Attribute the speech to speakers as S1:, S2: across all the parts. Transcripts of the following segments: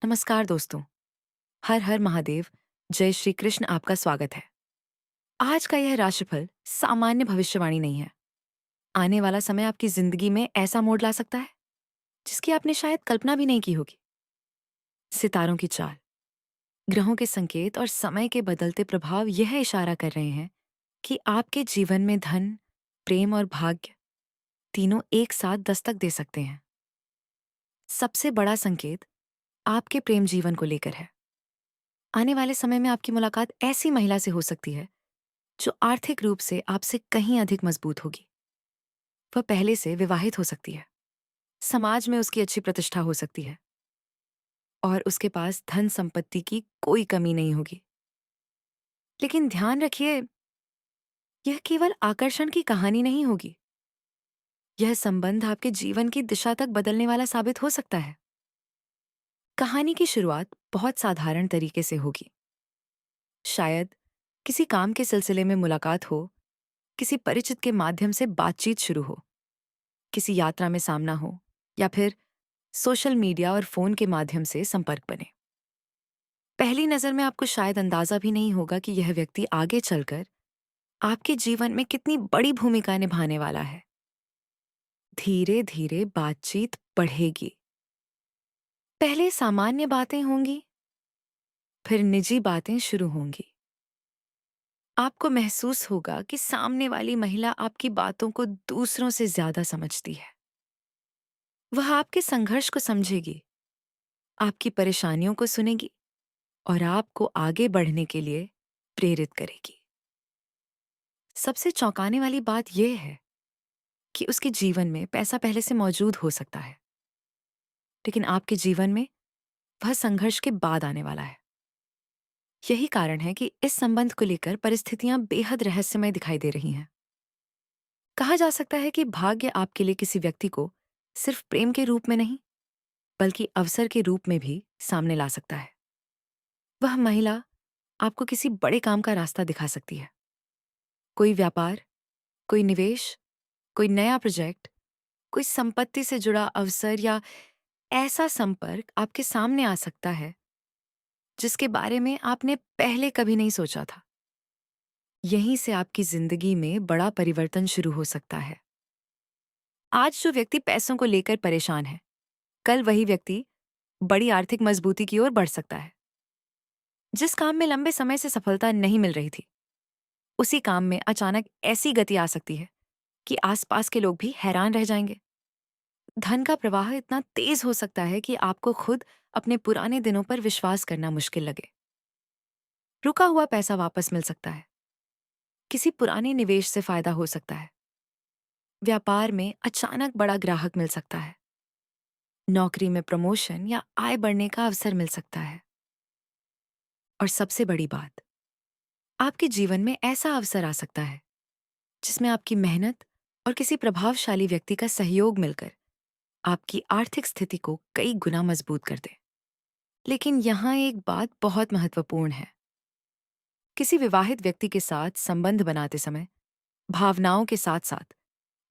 S1: नमस्कार दोस्तों। हर हर महादेव। जय श्री कृष्ण। आपका स्वागत है। आज का यह राशिफल सामान्य भविष्यवाणी नहीं है। आने वाला समय आपकी जिंदगी में ऐसा मोड़ ला सकता है जिसकी आपने शायद कल्पना भी नहीं की होगी। सितारों की चाल, ग्रहों के संकेत और समय के बदलते प्रभाव यह इशारा कर रहे हैं कि आपके जीवन में धन, प्रेम और भाग्य तीनों एक साथ दस्तक दे सकते हैं। सबसे बड़ा संकेत आपके प्रेम जीवन को लेकर है। आने वाले समय में आपकी मुलाकात ऐसी महिला से हो सकती है जो आर्थिक रूप से आपसे कहीं अधिक मजबूत होगी। वह पहले से विवाहित हो सकती है, समाज में उसकी अच्छी प्रतिष्ठा हो सकती है और उसके पास धन संपत्ति की कोई कमी नहीं होगी। लेकिन ध्यान रखिए, यह केवल आकर्षण की कहानी नहीं होगी। यह संबंध आपके जीवन की दिशा तक बदलने वाला साबित हो सकता है। कहानी की शुरुआत बहुत साधारण तरीके से होगी। शायद किसी काम के सिलसिले में मुलाकात हो, किसी परिचित के माध्यम से बातचीत शुरू हो, किसी यात्रा में सामना हो, या फिर सोशल मीडिया और फोन के माध्यम से संपर्क बने। पहली नजर में आपको शायद अंदाजा भी नहीं होगा कि यह व्यक्ति आगे चलकर आपके जीवन में कितनी बड़ी भूमिका निभाने वाला है। धीरे धीरे बातचीत बढ़ेगी। पहले सामान्य बातें होंगी, फिर निजी बातें शुरू होंगी। आपको महसूस होगा कि सामने वाली महिला आपकी बातों को दूसरों से ज्यादा समझती है। वह आपके संघर्ष को समझेगी, आपकी परेशानियों को सुनेगी और आपको आगे बढ़ने के लिए प्रेरित करेगी। सबसे चौंकाने वाली बात यह है कि उसके जीवन में पैसा पहले से मौजूद हो सकता है, लेकिन आपके जीवन में वह संघर्ष के बाद आने वाला है। यही कारण है कि इस संबंध को लेकर परिस्थितियां बेहद रहस्यमय दिखाई दे रही हैं। कहा जा सकता है कि भाग्य आपके लिए किसी व्यक्ति को सिर्फ प्रेम के रूप में नहीं, बल्कि अवसर के रूप में भी सामने ला सकता है। वह महिला आपको किसी बड़े काम का रास्ता दिखा सकती है। कोई व्यापार, कोई निवेश, कोई नया प्रोजेक्ट, कोई संपत्ति से जुड़ा अवसर या ऐसा संपर्क आपके सामने आ सकता है जिसके बारे में आपने पहले कभी नहीं सोचा था। यहीं से आपकी जिंदगी में बड़ा परिवर्तन शुरू हो सकता है। आज जो व्यक्ति पैसों को लेकर परेशान है, कल वही व्यक्ति बड़ी आर्थिक मजबूती की ओर बढ़ सकता है। जिस काम में लंबे समय से सफलता नहीं मिल रही थी, उसी काम में अचानक ऐसी गति आ सकती है कि आसपास के लोग भी हैरान रह जाएंगे। धन का प्रवाह इतना तेज हो सकता है कि आपको खुद अपने पुराने दिनों पर विश्वास करना मुश्किल लगे। रुका हुआ पैसा वापस मिल सकता है, किसी पुराने निवेश से फायदा हो सकता है, व्यापार में अचानक बड़ा ग्राहक मिल सकता है, नौकरी में प्रमोशन या आय बढ़ने का अवसर मिल सकता है। और सबसे बड़ी बात, आपके जीवन में ऐसा अवसर आ सकता है जिसमें आपकी मेहनत और किसी प्रभावशाली व्यक्ति का सहयोग मिलकर आपकी आर्थिक स्थिति को कई गुना मजबूत कर दे। लेकिन यहाँ एक बात बहुत महत्वपूर्ण है। किसी विवाहित व्यक्ति के साथ संबंध बनाते समय भावनाओं के साथ साथ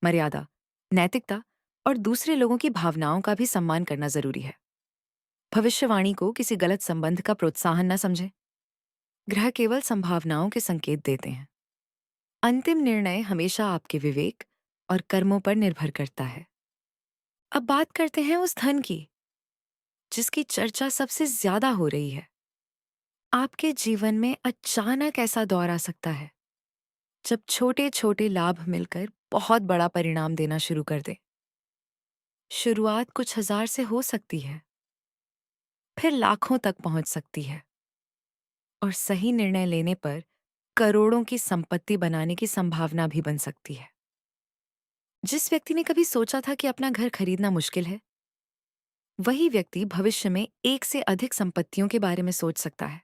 S1: मर्यादा, नैतिकता और दूसरे लोगों की भावनाओं का भी सम्मान करना जरूरी है। भविष्यवाणी को किसी गलत संबंध का प्रोत्साहन न समझें। ग्रह केवल संभावनाओं के संकेत देते हैं। अंतिम निर्णय हमेशा आपके विवेक और कर्मों पर निर्भर करता है। अब बात करते हैं उस धन की जिसकी चर्चा सबसे ज्यादा हो रही है। आपके जीवन में अचानक ऐसा दौर आ सकता है जब छोटे छोटे लाभ मिलकर बहुत बड़ा परिणाम देना शुरू कर दे। शुरुआत कुछ हजार से हो सकती है, फिर लाखों तक पहुंच सकती है और सही निर्णय लेने पर करोड़ों की संपत्ति बनाने की संभावना भी बन सकती है। जिस व्यक्ति ने कभी सोचा था कि अपना घर खरीदना मुश्किल है, वही व्यक्ति भविष्य में एक से अधिक संपत्तियों के बारे में सोच सकता है।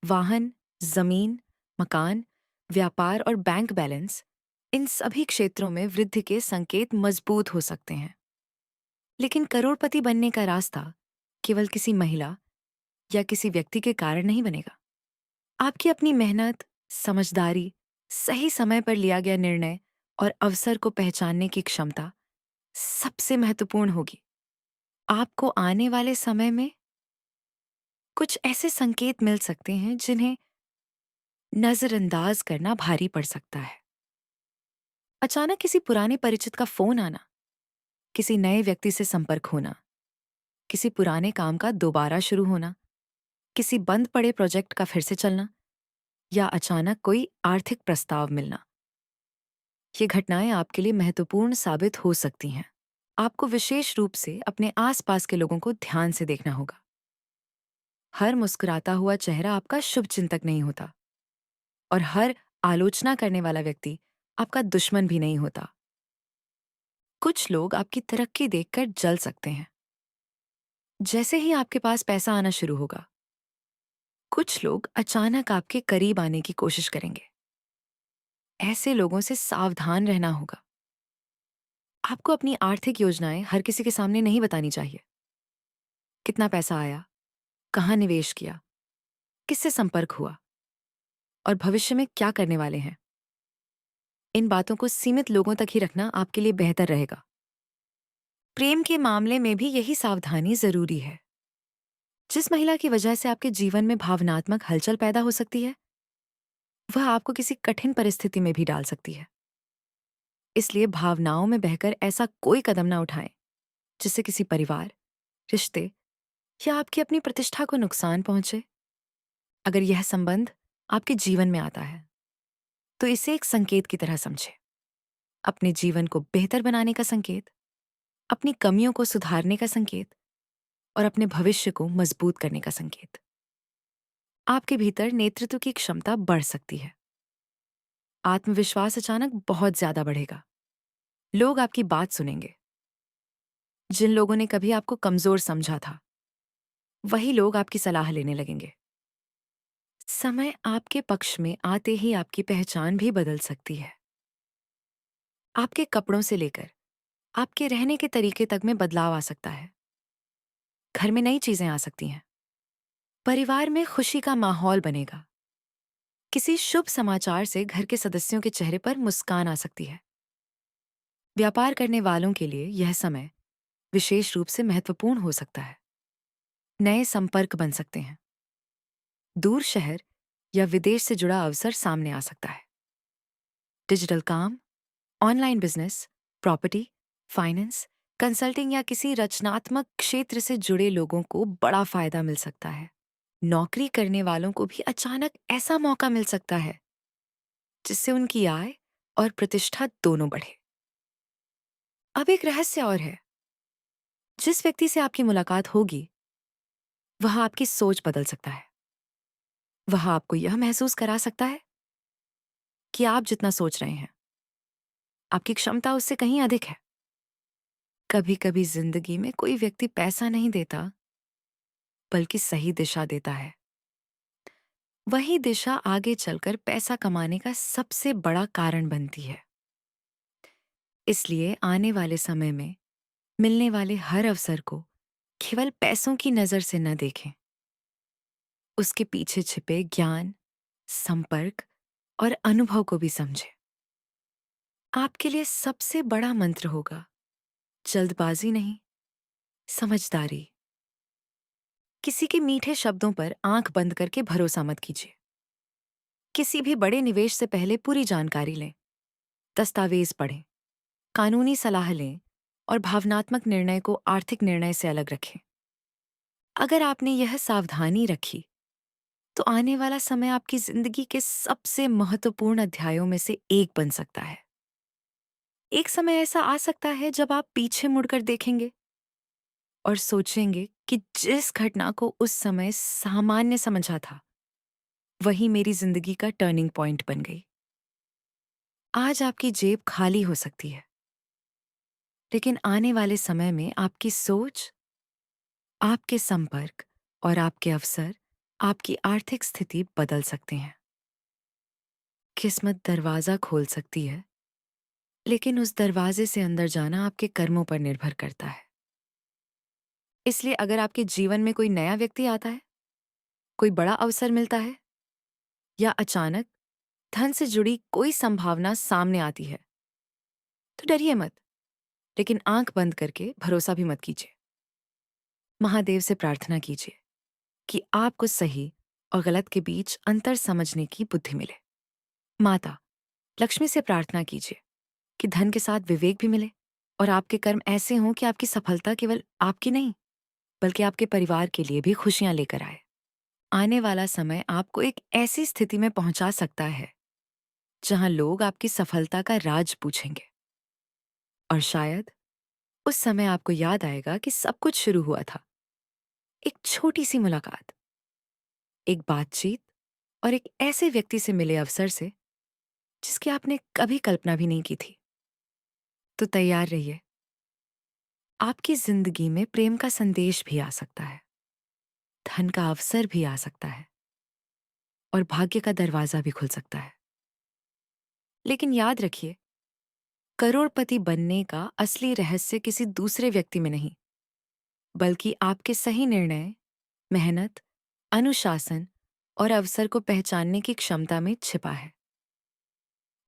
S1: वाहन, जमीन, मकान, व्यापार और बैंक बैलेंस, इन सभी क्षेत्रों में वृद्धि के संकेत मजबूत हो सकते हैं। लेकिन करोड़पति बनने का रास्ता केवल किसी महिला या किसी व्यक्ति के कारण नहीं बनेगा। आपकी अपनी मेहनत, समझदारी, सही समय पर लिया गया निर्णय और अवसर को पहचानने की क्षमता सबसे महत्वपूर्ण होगी। आपको आने वाले समय में कुछ ऐसे संकेत मिल सकते हैं जिन्हें नजरअंदाज करना भारी पड़ सकता है। अचानक किसी पुराने परिचित का फोन आना, किसी नए व्यक्ति से संपर्क होना, किसी पुराने काम का दोबारा शुरू होना, किसी बंद पड़े प्रोजेक्ट का फिर से चलना या अचानक कोई आर्थिक प्रस्ताव मिलना। ये घटनाएं आपके लिए महत्वपूर्ण साबित हो सकती हैं। आपको विशेष रूप से अपने आसपास के लोगों को ध्यान से देखना होगा। हर मुस्कुराता हुआ चेहरा आपका शुभ चिंतक नहीं होता और हर आलोचना करने वाला व्यक्ति आपका दुश्मन भी नहीं होता। कुछ लोग आपकी तरक्की देखकर जल सकते हैं। जैसे ही आपके पास पैसा आना शुरू होगा, कुछ लोग अचानक आपके करीब आने की कोशिश करेंगे। ऐसे लोगों से सावधान रहना होगा। आपको अपनी आर्थिक योजनाएं हर किसी के सामने नहीं बतानी चाहिए। कितना पैसा आया, कहाँ निवेश किया, किससे संपर्क हुआ और भविष्य में क्या करने वाले हैं, इन बातों को सीमित लोगों तक ही रखना आपके लिए बेहतर रहेगा। प्रेम के मामले में भी यही सावधानी जरूरी है। जिस महिला की वजह से आपके जीवन में भावनात्मक हलचल पैदा हो सकती है, वह आपको किसी कठिन परिस्थिति में भी डाल सकती है। इसलिए भावनाओं में बहकर ऐसा कोई कदम ना उठाएं जिससे किसी परिवार, रिश्ते या आपकी अपनी प्रतिष्ठा को नुकसान पहुंचे। अगर यह संबंध आपके जीवन में आता है, तो इसे एक संकेत की तरह समझें। अपने जीवन को बेहतर बनाने का संकेत, अपनी कमियों को सुधारने का संकेत और अपने भविष्य को मजबूत करने का संकेत। आपके भीतर नेतृत्व की क्षमता बढ़ सकती है। आत्मविश्वास अचानक बहुत ज्यादा बढ़ेगा। लोग आपकी बात सुनेंगे। जिन लोगों ने कभी आपको कमजोर समझा था, वही लोग आपकी सलाह लेने लगेंगे। समय आपके पक्ष में आते ही आपकी पहचान भी बदल सकती है। आपके कपड़ों से लेकर आपके रहने के तरीके तक में बदलाव आ सकता है। घर में नई चीजें आ सकती हैं। परिवार में खुशी का माहौल बनेगा। किसी शुभ समाचार से घर के सदस्यों के चेहरे पर मुस्कान आ सकती है। व्यापार करने वालों के लिए यह समय विशेष रूप से महत्वपूर्ण हो सकता है। नए संपर्क बन सकते हैं। दूर शहर या विदेश से जुड़ा अवसर सामने आ सकता है। डिजिटल काम, online business, property, finance, consulting या किसी रचनात्मक क्षेत्र से जुड़े लोगों को बड़ा फायदा मिल सकता है। नौकरी करने वालों को भी अचानक ऐसा मौका मिल सकता है जिससे उनकी आय और प्रतिष्ठा दोनों बढ़े। अब एक रहस्य और है। जिस व्यक्ति से आपकी मुलाकात होगी, वह आपकी सोच बदल सकता है। वह आपको यह महसूस करा सकता है कि आप जितना सोच रहे हैं, आपकी क्षमता उससे कहीं अधिक है। कभी-कभी जिंदगी में कोई व्यक्ति पैसा नहीं देता, बल्कि सही दिशा देता है। वही दिशा आगे चलकर पैसा कमाने का सबसे बड़ा कारण बनती है। इसलिए आने वाले समय में मिलने वाले हर अवसर को केवल पैसों की नजर से न देखें। उसके पीछे छिपे ज्ञान, संपर्क और अनुभव को भी समझें। आपके लिए सबसे बड़ा मंत्र होगा जल्दबाजी नहीं, समझदारी। किसी के मीठे शब्दों पर आंख बंद करके भरोसा मत कीजिए। किसी भी बड़े निवेश से पहले पूरी जानकारी लें, दस्तावेज पढ़ें, कानूनी सलाह लें और भावनात्मक निर्णय को आर्थिक निर्णय से अलग रखें। अगर आपने यह सावधानी रखी, तो आने वाला समय आपकी जिंदगी के सबसे महत्वपूर्ण अध्यायों में से एक बन सकता है। एक समय ऐसा आ सकता है जब आप पीछे मुड़कर देखेंगे और सोचेंगे कि जिस घटना को उस समय सामान्य समझा था, वही मेरी जिंदगी का टर्निंग पॉइंट बन गई। आज आपकी जेब खाली हो सकती है, लेकिन आने वाले समय में आपकी सोच, आपके संपर्क और आपके अवसर आपकी आर्थिक स्थिति बदल सकते हैं। किस्मत दरवाजा खोल सकती है, लेकिन उस दरवाजे से अंदर जाना आपके कर्मों पर निर्भर करता है। इसलिए अगर आपके जीवन में कोई नया व्यक्ति आता है, कोई बड़ा अवसर मिलता है या अचानक धन से जुड़ी कोई संभावना सामने आती है, तो डरिए मत, लेकिन आंख बंद करके भरोसा भी मत कीजिए। महादेव से प्रार्थना कीजिए कि आपको सही और गलत के बीच अंतर समझने की बुद्धि मिले। माता लक्ष्मी से प्रार्थना कीजिए कि धन के साथ विवेक भी मिले और आपके कर्म ऐसे हों कि आपकी सफलता केवल आपकी नहीं, बल्कि आपके परिवार के लिए भी खुशियां लेकर आए। आने वाला समय आपको एक ऐसी स्थिति में पहुंचा सकता है जहां लोग आपकी सफलता का राज पूछेंगे, और शायद उस समय आपको याद आएगा कि सब कुछ शुरू हुआ था एक छोटी सी मुलाकात, एक बातचीत और एक ऐसे व्यक्ति से मिले अवसर से जिसकी आपने कभी कल्पना भी नहीं की थी। तो तैयार रहिए, आपकी जिंदगी में प्रेम का संदेश भी आ सकता है, धन का अवसर भी आ सकता है और भाग्य का दरवाजा भी खुल सकता है। लेकिन याद रखिए, करोड़पति बनने का असली रहस्य किसी दूसरे व्यक्ति में नहीं, बल्कि आपके सही निर्णय, मेहनत, अनुशासन और अवसर को पहचानने की क्षमता में छिपा है।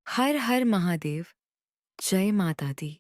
S1: हर हर महादेव। जय माता दी।